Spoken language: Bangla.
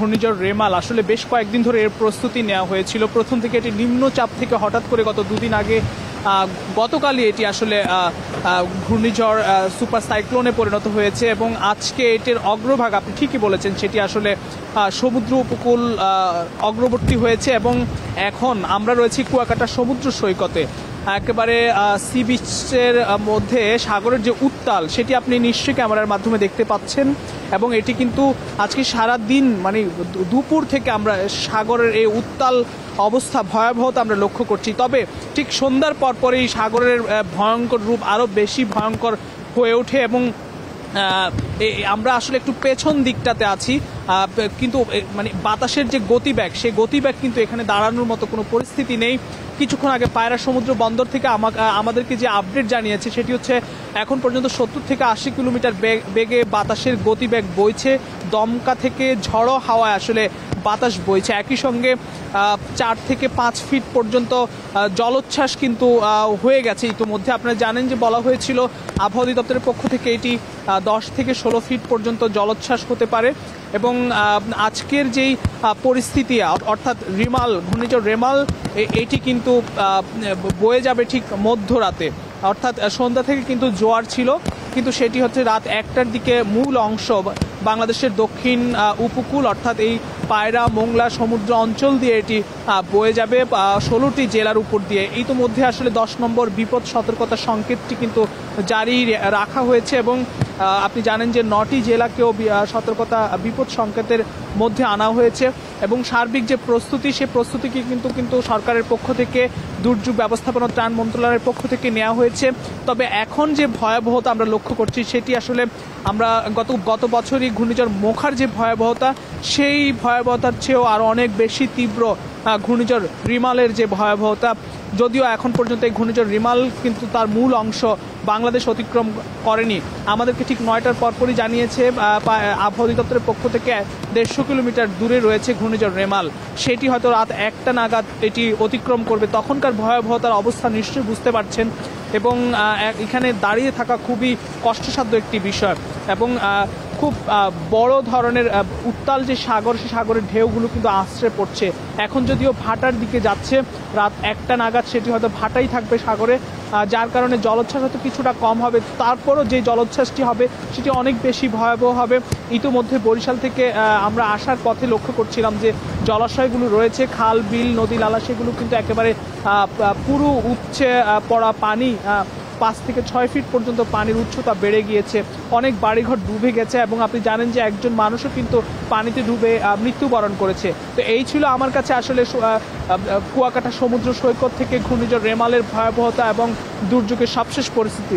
ঘূর্ণিঝড় রেমাল আসলে বেশ কয়েকদিন ধরে এর প্রস্তুতি নেওয়া হয়েছিল। প্রথম থেকে এটি নিম্নচাপ থেকে হঠাৎ করে গত দুদিন আগে গতকালই এটি আসলে ঘূর্ণিঝড় সুপার সাইক্লোনে পরিণত হয়েছে এবং আজকে এটির অগ্রভাগ আপনি ঠিকই বলেছেন সেটি আসলে সমুদ্র উপকূল অগ্রবর্তী হয়েছে এবং এখন আমরা রয়েছি কুয়াকাটা সমুদ্র সৈকতে। একেবারে সি বিচের মধ্যে সাগরের যে উত্তাল সেটি আপনি নিশ্চয়ই ক্যামেরার মাধ্যমে দেখতে পাচ্ছেন এবং এটি কিন্তু আজকে সারা দিন মানে দুপুর থেকে আমরা সাগরের এই উত্তাল অবস্থা ভয়াবহতা আমরা লক্ষ্য করছি। তবে ঠিক সন্ধ্যার পরপরই সাগরের ভয়ঙ্কর রূপ আরও বেশি ভয়ঙ্কর হয়ে ওঠে এবং আমরা আসলে একটু পেছন দিকটাতে আছি, কিন্তু মানে বাতাসের যে গতিবেগ সেই গতিবেগ কিন্তু এখানে দাঁড়ানোর মতো কোনো পরিস্থিতি নেই। কিছুক্ষণ আগে পায়রা সমুদ্র বন্দর থেকে আমাদেরকে যে আপডেট জানিয়েছে সেটি হচ্ছে এখন পর্যন্ত 70 থেকে 80 কিলোমিটার বেগে বাতাসের গতিবেগ বইছে। দমকা থেকে ঝড়ো হাওয়ায় আসলে বাতাস বইছে। একই সঙ্গে 4 থেকে 5 ফিট পর্যন্ত জলোচ্ছ্বাস কিন্তু হয়ে গেছে ইতিমধ্যে। আপনারা জানেন যে বলা হয়েছিল আবহাওয়া অধিদপ্তরের পক্ষ থেকে এটি 10 থেকে 16 ফিট পর্যন্ত জলোচ্ছ্বাস হতে পারে এবং আজকের যেই পরিস্থিতি অর্থাৎ রিমাল ঘূর্ণিঝড় রেমাল এটি কিন্তু বয়ে যাবে ঠিক মধ্যরাতে, অর্থাৎ সন্ধ্যা থেকে কিন্তু জোয়ার ছিল কিন্তু সেটি হচ্ছে রাত 1টার দিকে মূল অংশ বাংলাদেশের দক্ষিণ উপকূল অর্থাৎ এই পায়রা মোংলা সমুদ্র অঞ্চল দিয়ে এটি বয়ে যাবে 16টি জেলার উপর দিয়ে। ইতিমধ্যে আসলে 10 নম্বর বিপদ সতর্কতা সংকেতটি কিন্তু জারি রাখা হয়েছে এবং আপনি জানেন যে 9টি জেলাকেও সতর্কতা বিপদ সংকেতের মধ্যে আনা হয়েছে এবং সার্বিক যে প্রস্তুতি সেই প্রস্তুতিকে কিন্তু সরকারের পক্ষ থেকে দুর্যোগ ব্যবস্থাপনা ত্রাণ মন্ত্রণালয়ের পক্ষ থেকে নেওয়া হয়েছে। তবে এখন যে ভয়াবহতা আমরা লক্ষ্য করছি সেটি আসলে আমরা গত বছরই ঘূর্ণিঝড় মোখার যে ভয়াবহতা সেই ভয়াবহতার চেয়েও আরও অনেক বেশি তীব্র ঘূর্ণিঝড় রিমালের যে ভয়াবহতা। যদিও এখন পর্যন্ত এই ঘূর্ণিঝড় রিমাল কিন্তু তার মূল অংশ বাংলাদেশ অতিক্রম করেনি। আমাদেরকে ঠিক 9টার পরপরই জানিয়েছে আবহাওয়া অধিদপ্তরের পক্ষ থেকে 150 কিলোমিটার দূরে রয়েছে ঘূর্ণিঝড় রেমাল, সেটি হয়তো রাত 1টা নাগাদ এটি অতিক্রম করবে। তখনকার ভয়াবহতার অবস্থা নিশ্চয়ই বুঝতে পারছেন এবং এখানে দাঁড়িয়ে থাকা খুবই কষ্টসাধ্য একটি বিষয় এবং খুব বড় ধরনের উত্তাল যে সাগর সেই সাগরের ঢেউগুলো কিন্তু আশ্রে পড়ছে। এখন যদিও ভাটার দিকে যাচ্ছে, রাত 1টা নাগাদ সেটি হয়তো ভাটাই থাকবে সাগরে, যার কারণে জলোচ্ছ্বাস হয়তো কিছুটা কম হবে। তারপরও যে জলোচ্ছ্বাসটি হবে সেটি অনেক বেশি ভয়াবহ হবে। ইতিমধ্যে বরিশাল থেকে আমরা আসার পথে লক্ষ্য করছিলাম যে জলাশয়গুলো রয়েছে, খাল বিল নদী নালা সেগুলো কিন্তু একেবারে পুরো উপচে পড়া পানি, 5 থেকে 6 ফিট পর্যন্ত পানির উচ্চতা বেড়ে গিয়েছে। অনেক বাড়িঘর ডুবে গেছে এবং আপনি জানেন যে একজন মানুষও কিন্তু পানিতে ডুবে মৃত্যুবরণ করেছে। তো এই ছিল আমার কাছে আসলে কুয়াকাটা সমুদ্র সৈকত থেকে ঘূর্ণিঝড় রেমালের ভয়াবহতা এবং দুর্যোগের সবশেষ পরিস্থিতি।